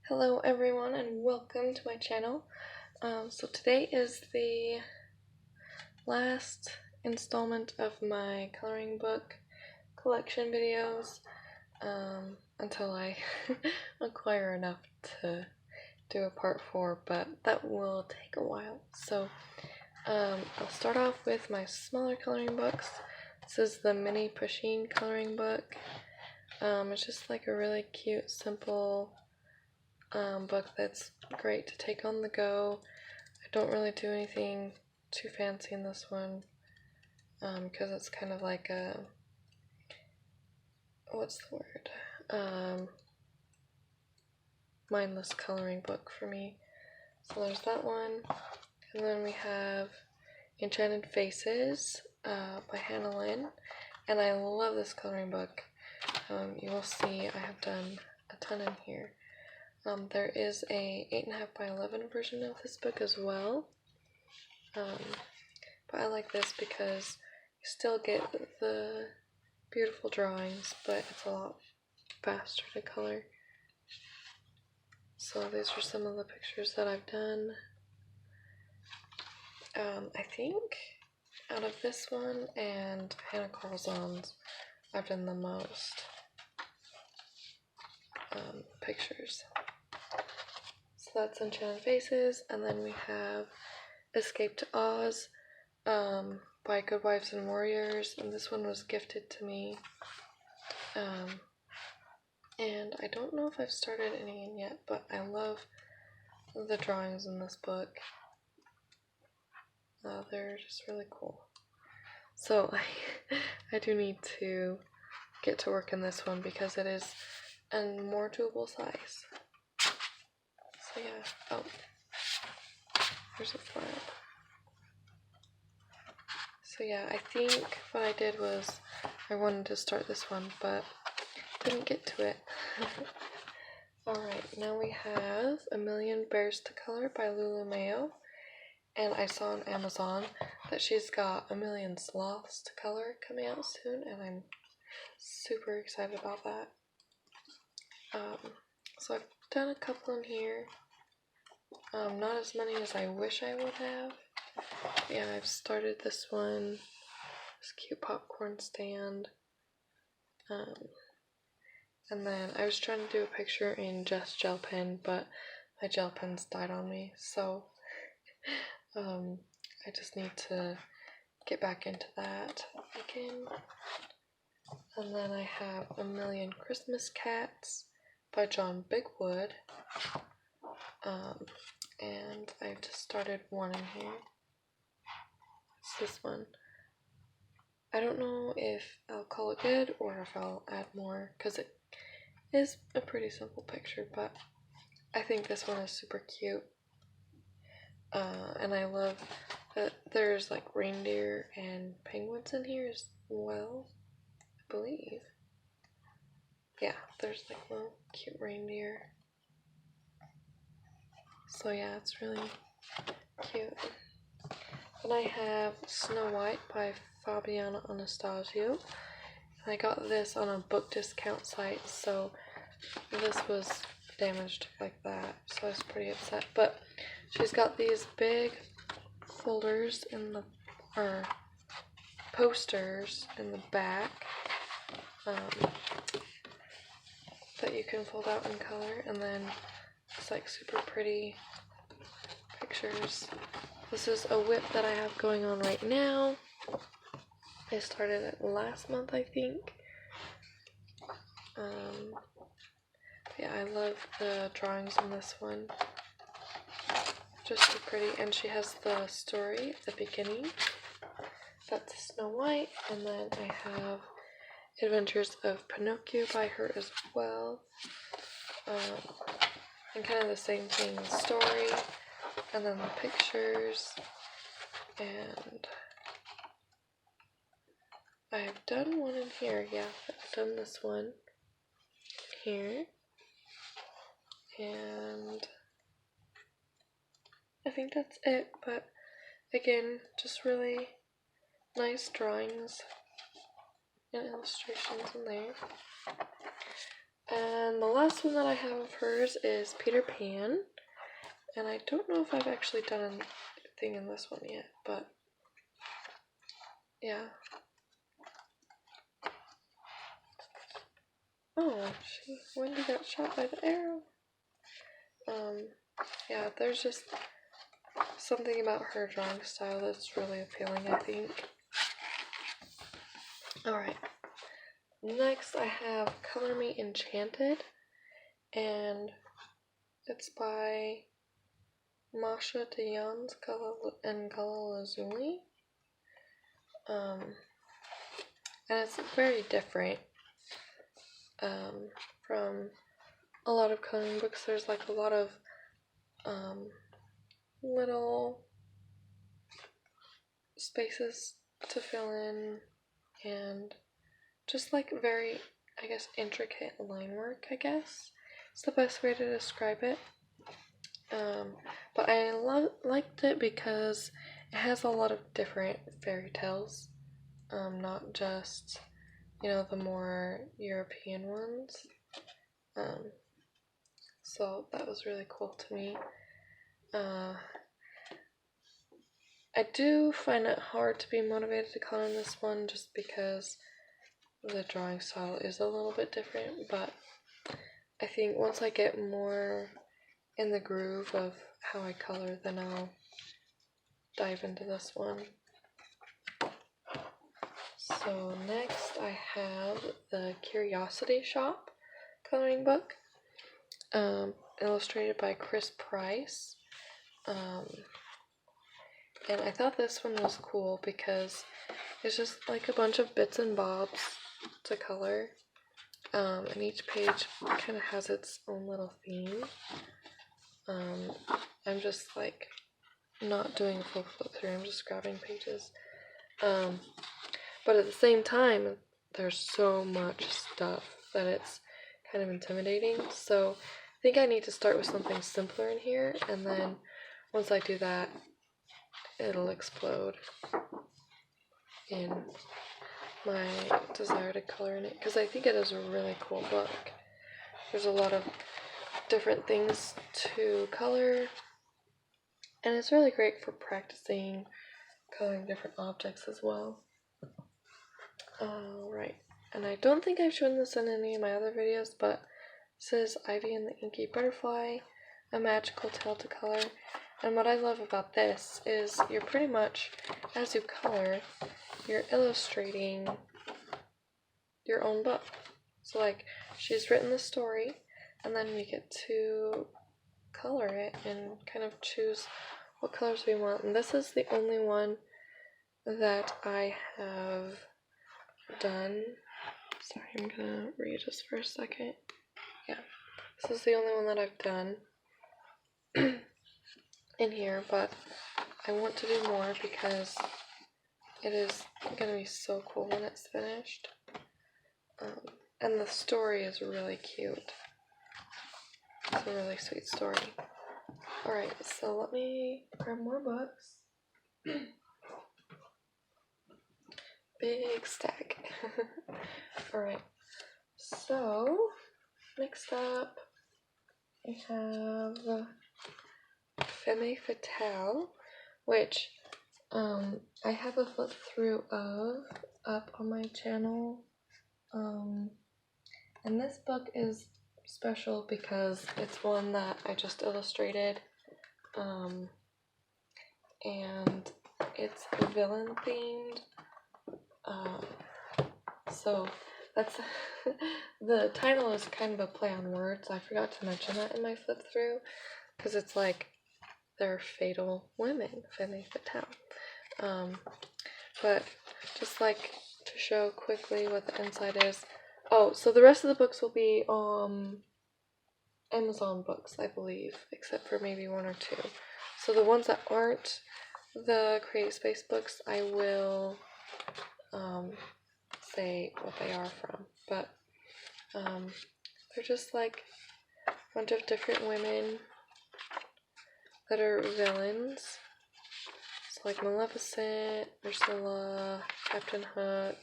Hello everyone and welcome to my channel. So today is the last installment of my coloring book collection videos until I acquire enough to do a part 4, but that will take a while. So I'll start off with my smaller coloring books. This is the mini Pusheen coloring book. It's just like a really cute, simple book that's great to take on the go. I don't really do anything too fancy in this one because it's kind of like a, what's the word, mindless coloring book for me. So there's that one, and then we have Enchanted Faces by Hannah Lynn, and I love this coloring book. You will see I have done a ton in here. There is a 8.5 by 11 version of this book as well, but I like this because you still get the beautiful drawings, but it's a lot faster to color. So these are some of the pictures that I've done. I think out of this one and Hannah Carlson's, I've done the most pictures. So that's Enchanted Faces, and then we have Escape to Oz by Good Wives and Warriors, and this one was gifted to me. And I don't know if I've started any in yet, but I love the drawings in this book. They're just really cool. So I do need to get to work in this one because it is a more doable size. So yeah, oh, there's a file. So yeah, I think what I did was I wanted to start this one, but didn't get to it. Alright, now we have A Million Bears to Color by Lulu Mayo, and I saw on Amazon that she's got A Million Sloths to Color coming out soon, and I'm super excited about that. So I've done a couple in here, not as many as I wish I would have. Yeah, I've started this one, this cute popcorn stand, and then I was trying to do a picture in just gel pen, but my gel pens died on me, so I just need to get back into that again. And then I have A Million Christmas Cats by John Bigwood, and I've just started one in here. It's this one. I don't know if I'll call it good or if I'll add more, because it is a pretty simple picture, but I think this one is super cute. And I love that there's like reindeer and penguins in here as well, I believe. Yeah, there's like little cute reindeer. So yeah, it's really cute. Then I have Snow White by Fabiana Anastasio. I got this on a book discount site, so this was damaged like that, so I was pretty upset. But she's got these big folders in the, or posters in the back that you can fold out in color, and then it's like super pretty pictures. This is a whip that I have going on right now. I started it last month, I think. Yeah, I love the drawings in this one. Just so pretty, and she has the story at the beginning. That's Snow White, and then I have Adventures of Pinocchio by her as well. And kind of the same thing, the story, and then the pictures. And I have done one in here, yeah, I've done this one here. And I think that's it, but again, just really nice drawings and illustrations in there. And the last one that I have of hers is Peter Pan. And I don't know if I've actually done anything in this one yet, but yeah. Oh, Wendy got shot by the arrow. Yeah, there's just something about her drawing style that's really appealing, I think. Alright, next I have Color Me Enchanted, and it's by Masha Dions and Gala Lazuli. And it's very different from a lot of coloring books. There's like a lot of little spaces to fill in and just like very, I guess, intricate line work, I guess. It's the best way to describe it. But I liked it because it has a lot of different fairy tales, not just, the more European ones. So that was really cool to me. I do find it hard to be motivated to color in this one just because the drawing style is a little bit different, but I think once I get more in the groove of how I color, then I'll dive into this one. So next I have the Curiosity Shop coloring book, illustrated by Chris Price. And I thought this one was cool because it's just like a bunch of bits and bobs to color, and each page kind of has its own little theme. I'm just like not doing a full flip through, I'm just grabbing pages. But at the same time, there's so much stuff that it's kind of intimidating. So I think I need to start with something simpler in here, and then once I do that, it'll explode in my desire to color in it, because I think it is a really cool book. There's a lot of different things to color, and it's really great for practicing coloring different objects as well. Alright, and I don't think I've shown this in any of my other videos, but this is Ivy and the Inky Butterfly, a magical tale to color. And what I love about this is you're pretty much, as you color, you're illustrating your own book. So like, she's written the story, and then we get to color it and kind of choose what colors we want. And this is the only one that I have done. Sorry, I'm gonna read just for a second. Yeah, this is the only one that I've done in here, but I want to do more because it is gonna be so cool when it's finished. And the story is really cute. It's a really sweet story. Alright, so let me grab more books. Big stack. Alright, so next up we have Femme Fatale, which I have a flip through of up on my channel. And this book is special because it's one that I just illustrated, and it's villain themed. So that's the title is kind of a play on words. I forgot to mention that in my flip through because it's like they're fatal women, femme fatale. But just like to show quickly what the inside is. Oh, so the rest of the books will be Amazon books, I believe, except for maybe one or two. So the ones that aren't the Create Space books, I will say what they are from. But they're just like a bunch of different women that are villains. So like Maleficent, Ursula, Captain Hook,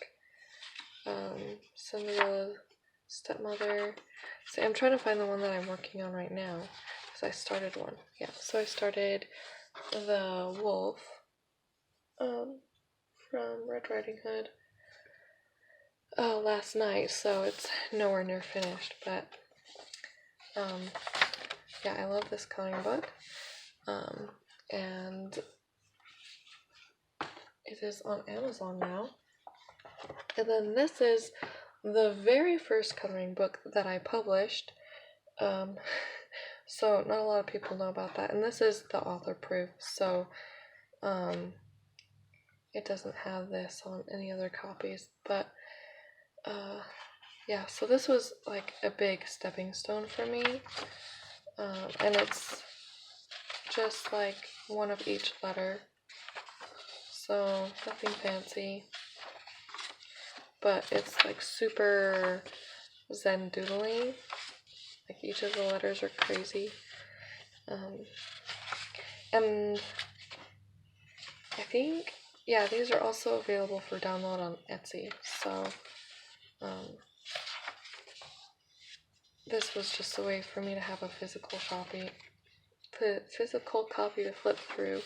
stepmother. See, I'm trying to find the one that I'm working on right now because I started one. Yeah, so I started the wolf from Red Riding Hood last night, so it's nowhere near finished, but yeah, I love this coloring book, and it is on Amazon now. And then this is the very first coloring book that I published, so not a lot of people know about that, and this is the author proof, so it doesn't have this on any other copies, but yeah, so this was like a big stepping stone for me, and it's just like one of each letter, so nothing fancy, but it's like super zen doodling, like each of the letters are crazy, and I think, yeah, these are also available for download on Etsy, so this was just a way for me to have a physical copy to flip through,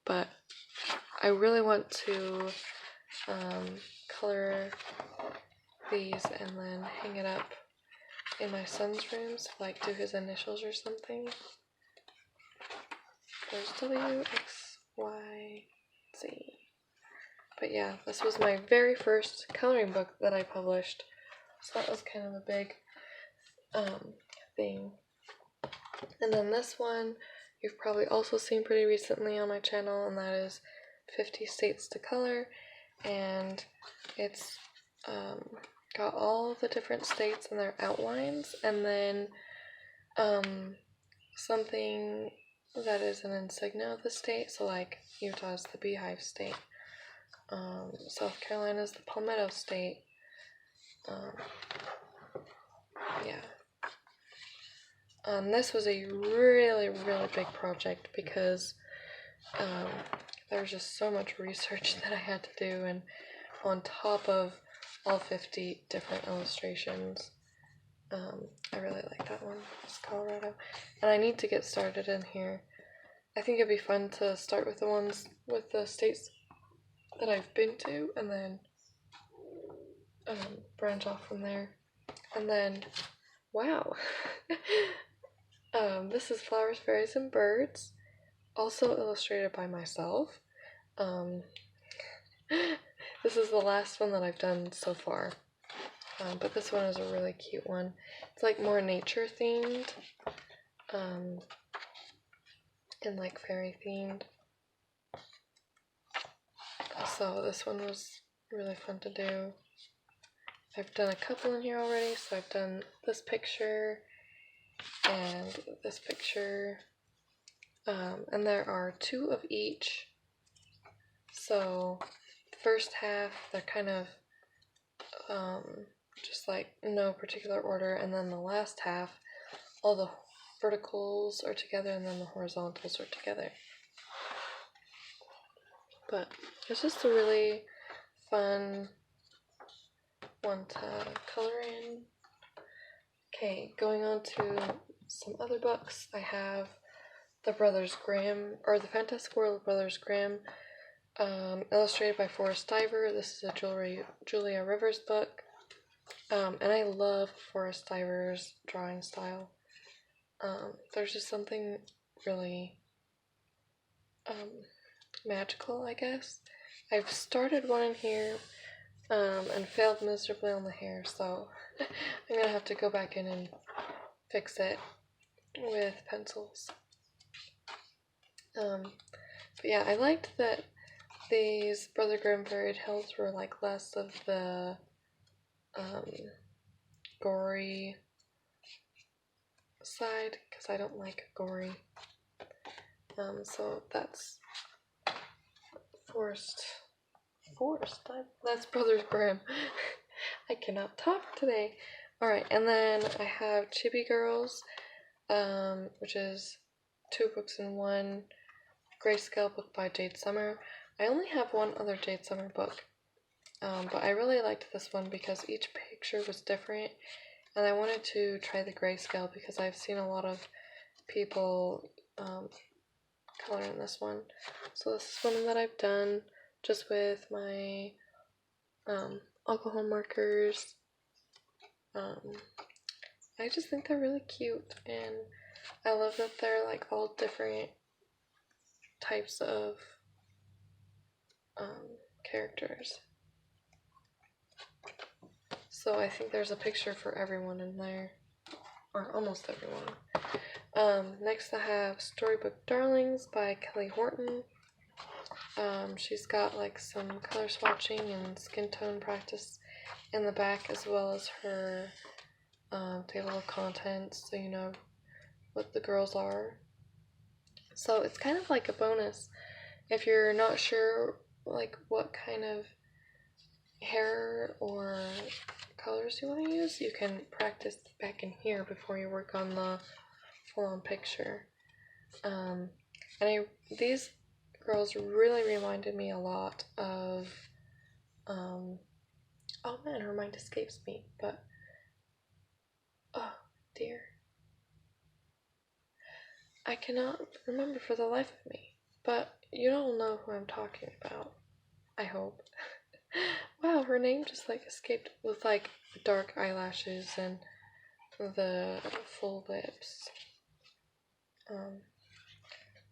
but I really want to color these and then hang it up in my son's room, so like do his initials or something. There's W, X, Y, Z. But yeah, this was my very first coloring book that I published, so that was kind of a big thing. And then this one you've probably also seen pretty recently on my channel, and that is 50 States to Color, and it's got all the different states and their outlines, and then something that is an insignia of the state, so like Utah is the beehive state, South Carolina is the palmetto state, yeah. This was a really, really big project because there was just so much research that I had to do, and on top of all 50 different illustrations. I really like that one. It's Colorado. And I need to get started in here. I think it'd be fun to start with the ones with the states that I've been to, and then branch off from there. And then, wow. This is Flowers, Fairies, and Birds, also illustrated by myself. This is the last one that I've done so far, but this one is a really cute one. It's like more nature themed, and like fairy themed, so this one was really fun to do. I've done a couple in here already, so I've done this picture and this picture, and there are 2 of each, so the first half they're kind of just like no particular order, and then the last half all the verticals are together and then the horizontals are together. But it's just a really fun one to color in. Okay, going on to some other books. I have the Brothers Grimm, or the Fantastic World of Brothers Grimm, illustrated by Forrest Diver. This is a Julia Rivers book, and I love Forrest Diver's drawing style. There's just something really magical, I guess. I've started one in here and failed miserably on the hair, so I'm gonna have to go back in and fix it with pencils. But yeah, I liked that these Brother Grimm fairy tales were like less of the gory side, because I don't like gory. So that's that's Brothers Grimm. I cannot talk today. Alright, and then I have Chibi Girls, which is 2 books in one, Grayscale book by Jade Summer. I only have one other Jade Summer book, But I really liked this one because each picture was different, and I wanted to try the grayscale because I've seen a lot of people color in this one. So this is one that I've done just with my alcohol markers. I just think they're really cute, and I love that they're like all different types of characters. So I think there's a picture for everyone in there, or almost everyone. Next I have Storybook Darlings by Kelly Horton. She's got like some color swatching and skin tone practice in the back, as well as her table of contents, so you know what the girls are. So it's kind of like a bonus if you're not sure like what kind of hair or colors you want to use. You can practice back in here before you work on the full-on picture. These girls really reminded me a lot of oh man, her mind escapes me, but oh dear, I cannot remember for the life of me, but you all know who I'm talking about, I hope. Wow, her name just like escaped, with like dark eyelashes and the full lips.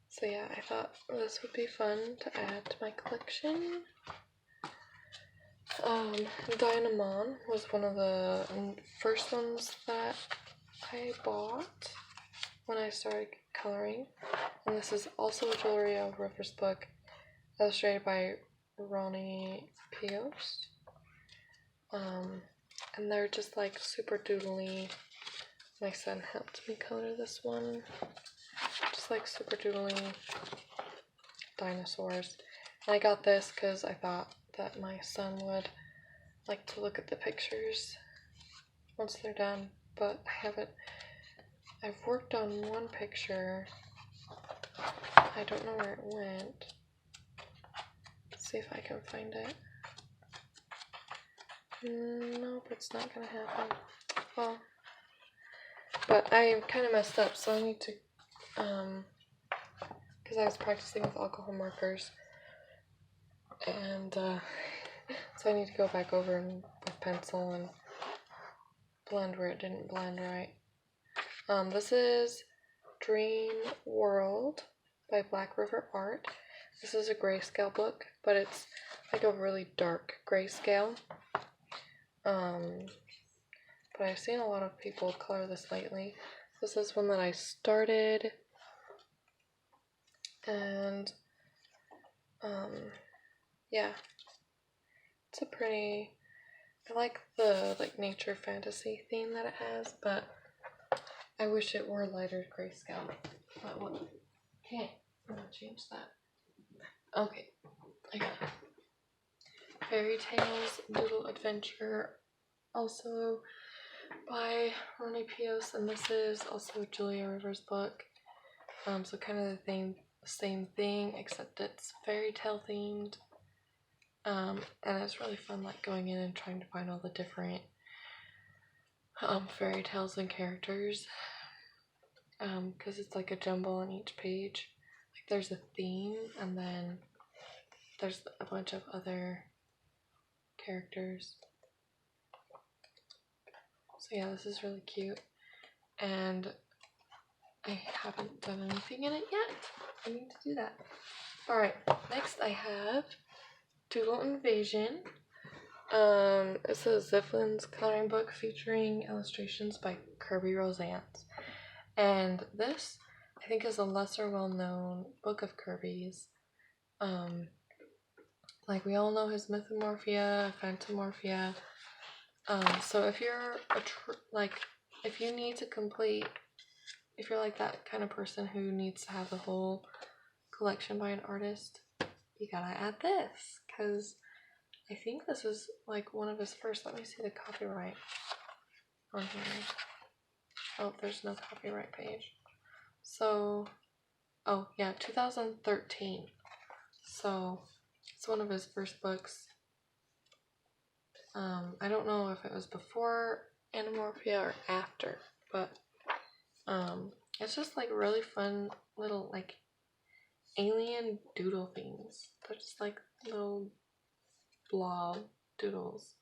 So yeah, I thought this would be fun to add to my collection. Dynamon was one of the first ones that I bought when I started coloring, and this is also a Julia Rivers book, illustrated by Ronnie Pios. And they're just like super doodly. My son helped me color this one. Just like super doodly dinosaurs. And I got this because I thought that my son would like to look at the pictures once they're done, but I haven't. I've worked on one picture. I don't know where it went. Let's see if I can find it. Nope, it's not gonna happen. Well, but I kind of messed up, so I need to, because I was practicing with alcohol markers, and so I need to go back over with pencil and blend where it didn't blend right. This is Dream World by Black River Art. This is a grayscale book, but it's like a really dark grayscale. But I've seen a lot of people color this lately. This is one that I started, and yeah, it's a pretty, I like the like nature fantasy theme that it has, but I wish it were lighter grayscale. But what? Can't. I'm gonna change that. Okay, I got it. Fairy Tales Doodle Adventure, also by Ronnie Pios, and this is also Julia Rivers' book. So kind of the same thing, except it's fairy tale themed. And it's really fun, like going in and trying to find all the different fairy tales and characters. Because it's like a jumble on each page. Like there's a theme, and then there's a bunch of other characters. So yeah, this is really cute, and I haven't done anything in it yet. I need to do that. Alright, next I have Doodle Invasion. It's a Ziflin's coloring book featuring illustrations by Kirby Rosanz. And this, I think, is a lesser well-known book of Kirby's. Like we all know his Mythomorphia, Phantomorphia. So if you're if you need to complete, if you're like that kind of person who needs to have the whole collection by an artist, you gotta add this, because I think this is like one of his first. Let me see the copyright on here. Oh, there's no copyright page. So, oh yeah, 2013. So it's one of his first books. I don't know if it was before Animorphia or after, but it's just like really fun little like alien doodle things. They're just like little blob doodles,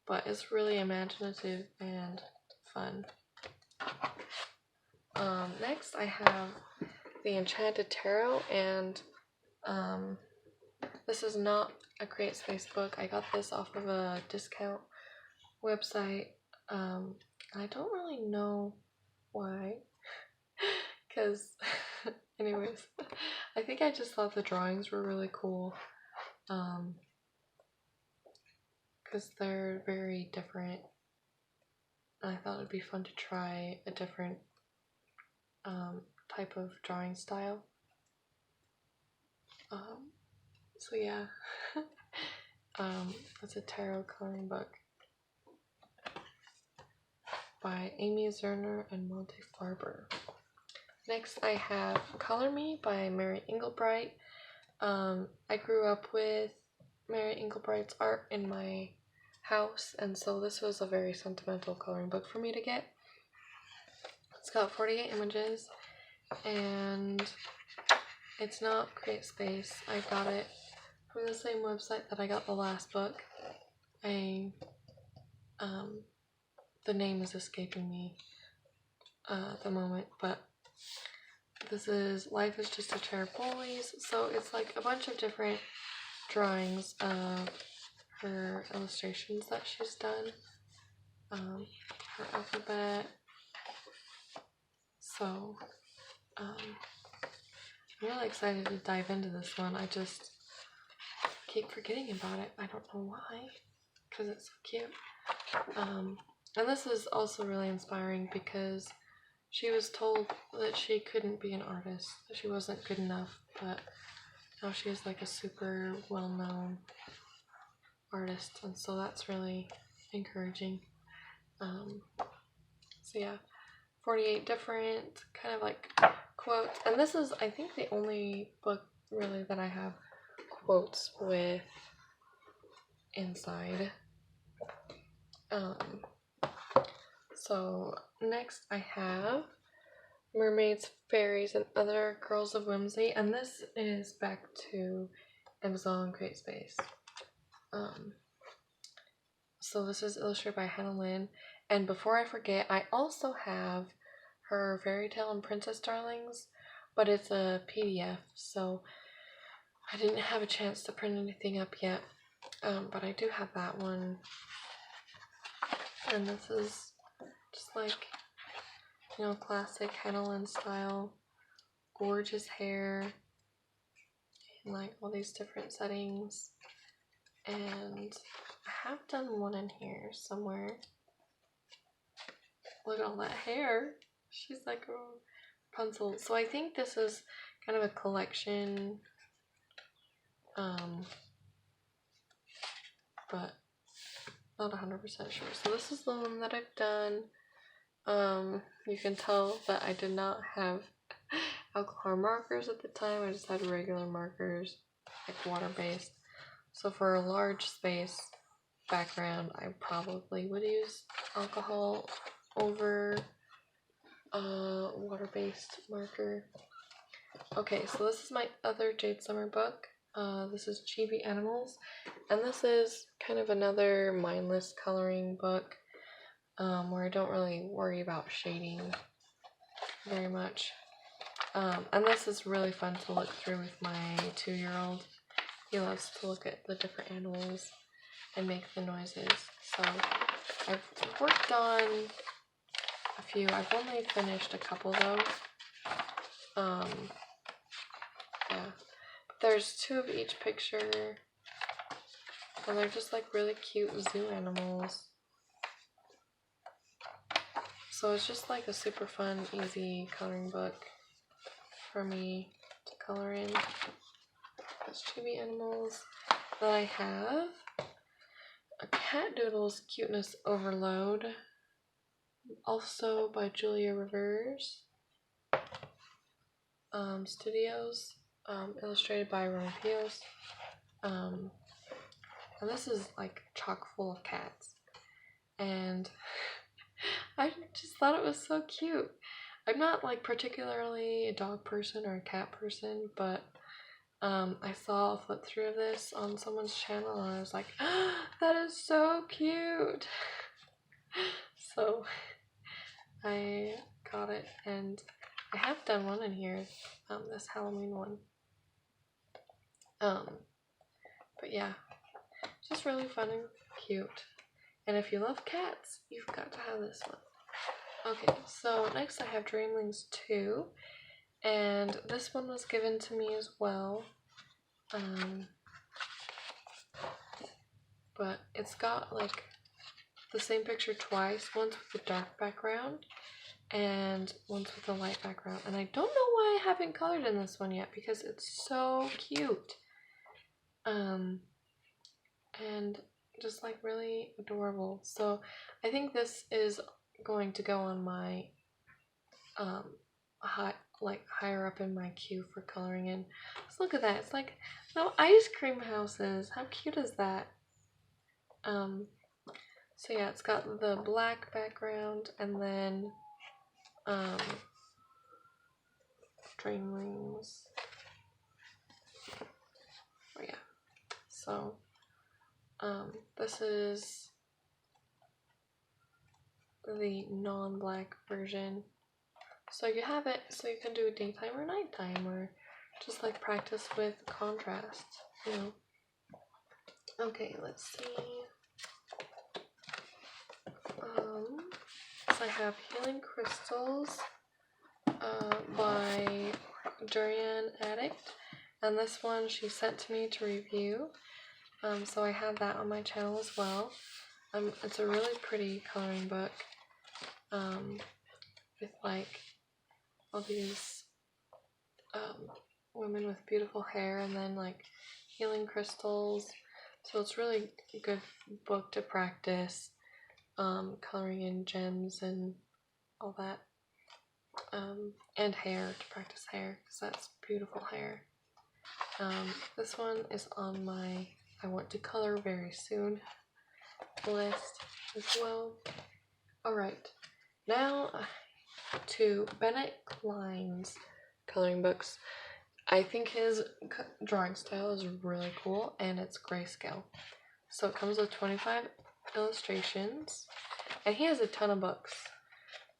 but it's really imaginative and fun. Next I have the Enchanted Tarot, and this is not a CreateSpace book. I got this off of a discount website. I don't really know why, because anyways, I think I just thought the drawings were really cool, because they're very different. I thought it'd be fun to try a different type of drawing style. So yeah, it's a tarot coloring book by Amy Zerner and Monte Farber. Next I have Color Me by Mary Englebright. I grew up with Mary Englebright's art in my house, and so this was a very sentimental coloring book for me to get. It's got 48 images, and it's not CreateSpace. I got it from the same website that I got the last book. The name is escaping me at the moment, but this is Life is Just a Chair of Bullies. So it's like a bunch of different drawings of her illustrations that she's done, her alphabet. So I'm really excited to dive into this one. I just keep forgetting about it. I don't know why, because it's so cute. And this is also really inspiring because she was told that she couldn't be an artist, that she wasn't good enough, but now she is like a super well-known artist, and so that's really encouraging. So yeah, 48 different kind of like quotes, and this is, I think, the only book really that I have quotes with inside. So next I have Mermaids, Fairies, and Other Girls of Whimsy, and this is back to Amazon CreateSpace. So this is illustrated by Hannah Lynn, and before I forget, I also have her Fairy Tale and Princess Darlings, but it's a PDF, so I didn't have a chance to print anything up yet, but I do have that one. And this is just like, you know, classic Hannah Lynn style, gorgeous hair, and like all these different settings. And I have done one in here somewhere. Look at all that hair. She's like a Rapunzel. So I think this is kind of a collection, but not 100% sure. So this is the one that I've done. You can tell that I did not have alcohol markers at the time. I just had regular markers, like water-based. So for a large space background, I probably would use alcohol over a water-based marker. Okay, so this is my other Jade Summer book. This is Chibi Animals, and this is kind of another mindless coloring book, where I don't really worry about shading very much. And this is really fun to look through with my 2-year-old. He loves to look at the different animals and make the noises. So I've worked on a few. I've only finished a couple though. Yeah. There's 2 of each picture, and they're just like really cute zoo animals. So it's just like a super fun, easy coloring book for me to color in. There's Chibi Animals. Then I have a Cat Doodles Cuteness Overload, also by Julia Rivers Studios, illustrated by Roman Pios. and this is like chock full of cats, and I just thought it was so cute. I'm not like particularly a dog person or a cat person, but I saw a flip through of this on someone's channel and I was like, oh, that is so cute. So I got it, and I have done one in here, this Halloween one. But yeah, just really fun and cute. And if you love cats, you've got to have this one. Okay, so next I have Dreamlings 2, and this one was given to me as well. But it's got like the same picture twice, once with a dark background and once with a light background. And I don't know why I haven't colored in this one yet because it's so cute. And just like really adorable. So I think this is going to go on my higher up in my queue for coloring in. Just look at that. It's like no ice cream houses. How cute is that? So yeah, it's got the black background and then Dreamlings. Oh yeah. So this is the non-black version. So you have it so you can do daytime or nighttime, or just like practice with contrast, you know. Okay, let's see. So I have Healing Crystals by Durian Addict, and this one she sent to me to review. So I have that on my channel as well. It's a really pretty coloring book with like all these women with beautiful hair and then like healing crystals. So it's really a good book to practice coloring in gems and all that. And hair, to practice hair, because that's beautiful hair. This one is on my I want to color very soon list as well. Alright, now to Bennett Klein's coloring books. I think his drawing style is really cool, and it's grayscale. So it comes with 25 illustrations, and he has a ton of books.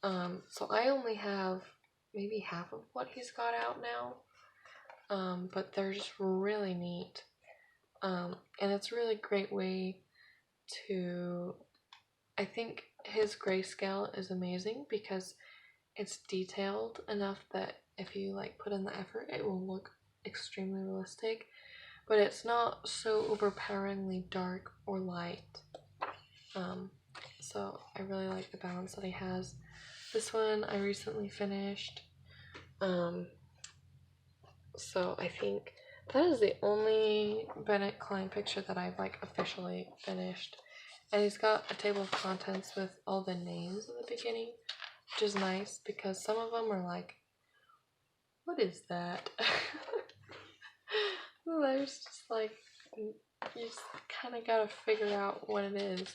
So I only have maybe half of what he's got out now, but they're just really neat. And it's a really great way to, I think his grayscale is amazing because it's detailed enough that if you like put in the effort, it will look extremely realistic, but it's not so overpoweringly dark or light. So I really like the balance that he has. This one I recently finished. So I think that is the only Bennett Klein picture that I've like officially finished. And he's got a table of contents with all the names in the beginning, which is nice because some of them are like, what is that? There's just like, you just kind of gotta figure out what it is.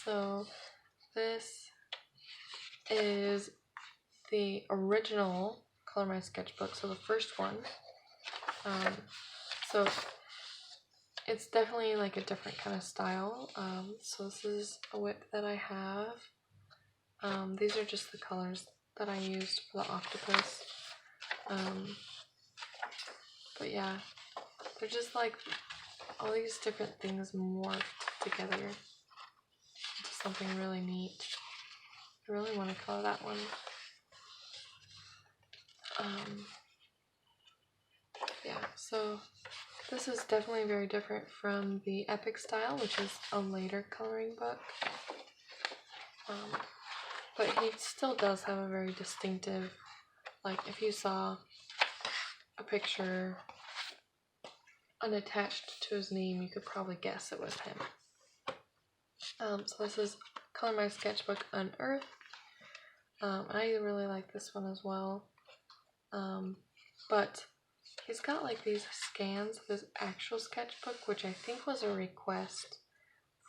So this is the original Color My Sketchbook, so the first one. So it's definitely like a different kind of style. So this is a whip that I have. These are just the colors that I used for the octopus. But yeah, they're just like all these different things morphed together into something really neat. I really want to color that one. Yeah, so this is definitely very different from the Epic Style, which is a later coloring book. But he still does have a very distinctive, like if you saw a picture unattached to his name, you could probably guess it was him. So this is Color My Sketchbook Unearthed. I really like this one as well. But he's got like these scans of his actual sketchbook, which I think was a request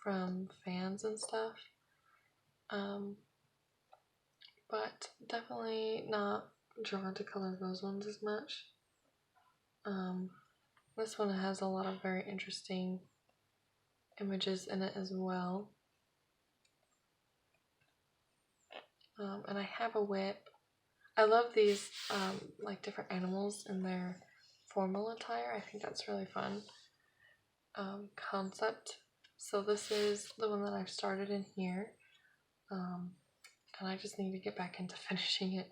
from fans and stuff. But definitely not drawn to color those ones as much. This one has a lot of very interesting images in it as well. And I have a whip. I love these like different animals in their formal attire. I think that's really fun concept. So this is the one that I've started in here. And I just need to get back into finishing it.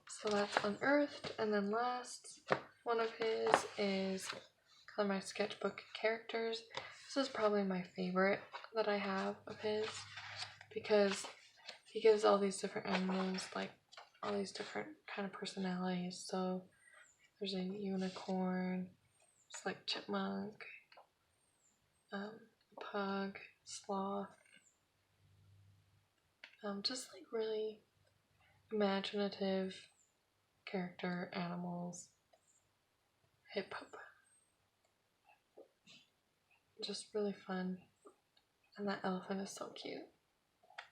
So that's Unearthed, and then last one of his is Color My Sketchbook Characters. This is probably my favorite that I have of his, because he gives all these different animals like all these different kind of personalities. So there's a unicorn, it's like chipmunk, pug, sloth, just like really imaginative character animals. Hip hop. Just really fun. And that elephant is so cute.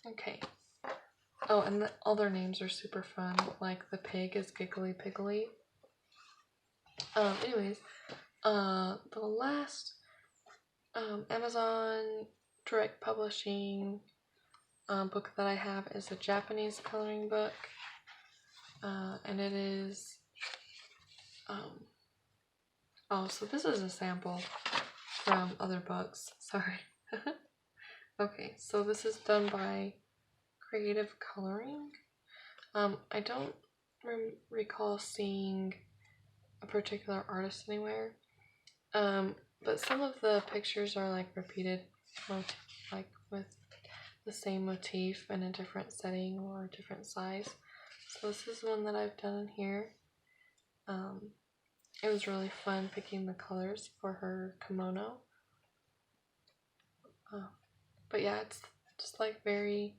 Okay. Oh, and all their names are super fun. Like the pig is Giggly Piggly. Anyways, the last Amazon direct publishing book that I have is a Japanese coloring book. And it is oh, so this is a sample from other books. Sorry. Okay, so this is done by Creative Coloring. I don't recall seeing a particular artist anywhere. But some of the pictures are like repeated, like with the same motif in a different setting or a different size. So this is one that I've done in here. It was really fun picking the colors for her kimono. But yeah, it's just like very,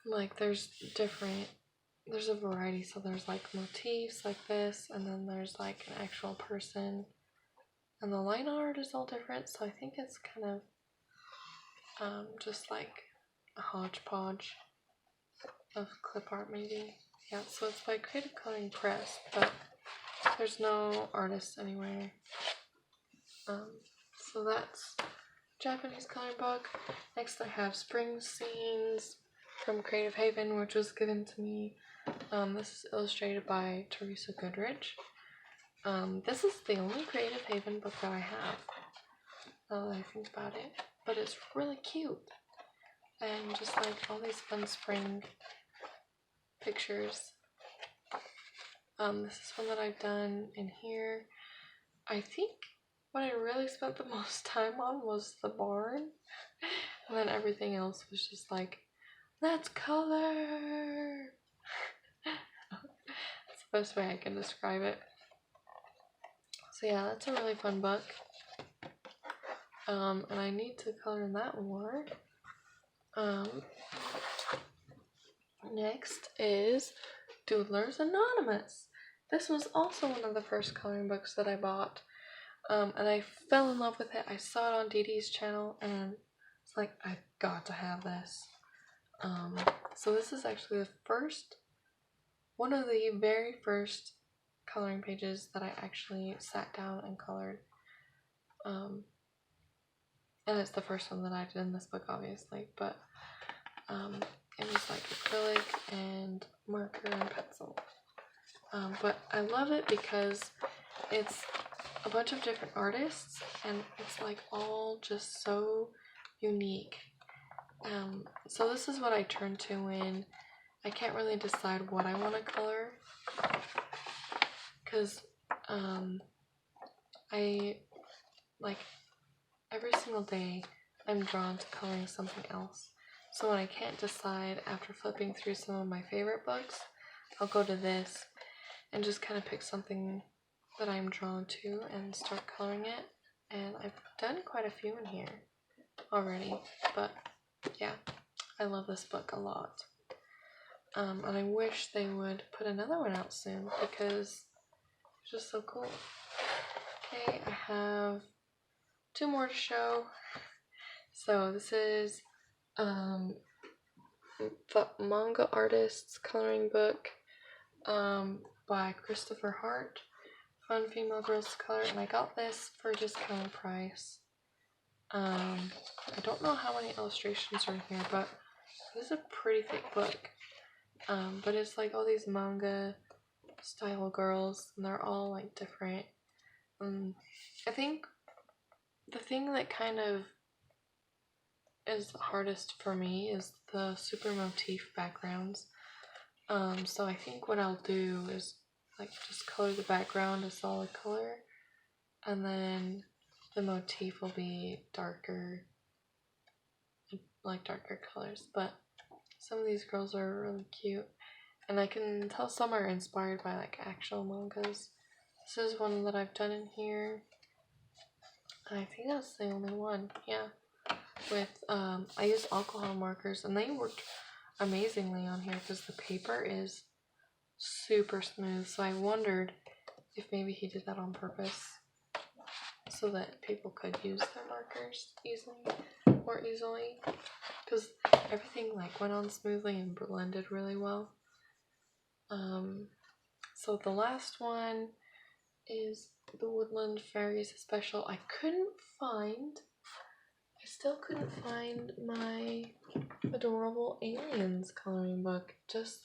like there's a variety. So there's like motifs like this, and then there's like an actual person, and the line art is all different. So I think it's kind of just like a hodgepodge of clip art maybe. Yeah, so it's by Creative Coloring Press, but there's no artist anywhere. So that's Japanese coloring book. Next I have Spring Scenes from Creative Haven, which was given to me. This is illustrated by Teresa Goodrich. This is the only Creative Haven book that I have, now that I think about it. But it's really cute. And just like all these fun spring pictures. This is one that I've done in here. I think what I really spent the most time on was the barn. And then everything else was just like, let's color! That's the best way I can describe it. So yeah, that's a really fun book. And I need to color that more. Next is Doodlers Anonymous. This was also one of the first coloring books that I bought. And I fell in love with it. I saw it on Dee Dee's channel and it's like, I've got to have this. So this is actually one of the very first coloring pages that I actually sat down and colored. And it's the first one that I did in this book, obviously, but it was like acrylic and marker and pencil. But I love it because it's a bunch of different artists and it's like all just so unique. So this is what I turn to when I can't really decide what I want to color, because I like every single day I'm drawn to coloring something else. So when I can't decide after flipping through some of my favorite books, I'll go to this and just kind of pick something that I'm drawn to and start coloring it. And I've done quite a few in here already, but yeah, I love this book a lot. and I wish they would put another one out soon because it's just so cool. Okay, I have 2 more to show. So this is the manga artist's coloring book by Christopher Hart, Fun Female Girls to Color, and I got this for a discounted price. I don't know how many illustrations are in here, but this is a pretty thick book. But it's like all these manga style girls, and they're all like different. I think the thing that kind of is hardest for me is the super motif backgrounds. So I think what I'll do is like just color the background a solid color, and then the motif will be darker, like darker colors. But some of these girls are really cute, and I can tell some are inspired by like actual mangas. This is one that I've done in here. I think that's the only one, yeah. With I used alcohol markers, and they worked amazingly on here because the paper is super smooth. So I wondered if maybe he did that on purpose so that people could use their markers more easily, because everything like went on smoothly and blended really well. So the last one is the Woodland Fairies Special. I still couldn't find my Adorable Aliens coloring book. It just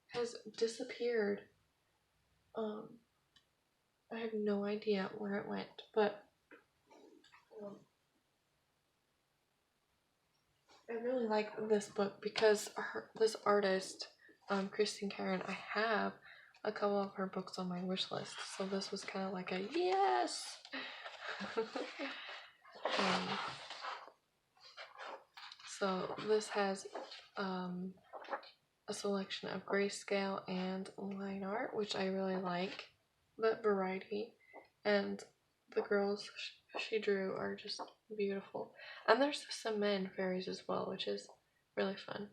has disappeared. I have no idea where it went, but I really like this book because this artist, Kristen Karen, I have a couple of her books on my wish list, so this was kind of like a yes. So this has a selection of grayscale and line art, which I really like, that variety, and the girls she drew are just beautiful. And there's some men fairies as well, which is really fun.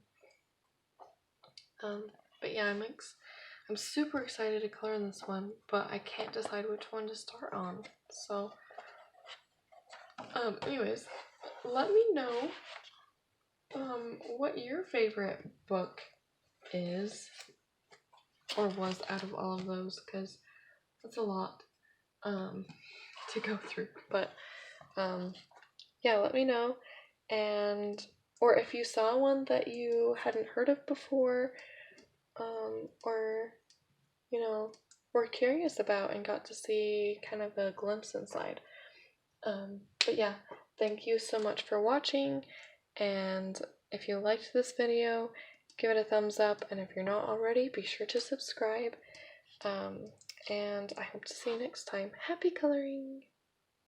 But yeah, I'm super excited to color in this one, but I can't decide which one to start on. So, anyways, let me know what your favorite book is or was out of all of those, because that's a lot to go through. But yeah, let me know, and or if you saw one that you hadn't heard of before, or you know, were curious about and got to see kind of a glimpse inside. But yeah, thank you so much for watching, and if you liked this video, give it a thumbs up, and if you're not already, be sure to subscribe. And I hope to see you next time. Happy coloring!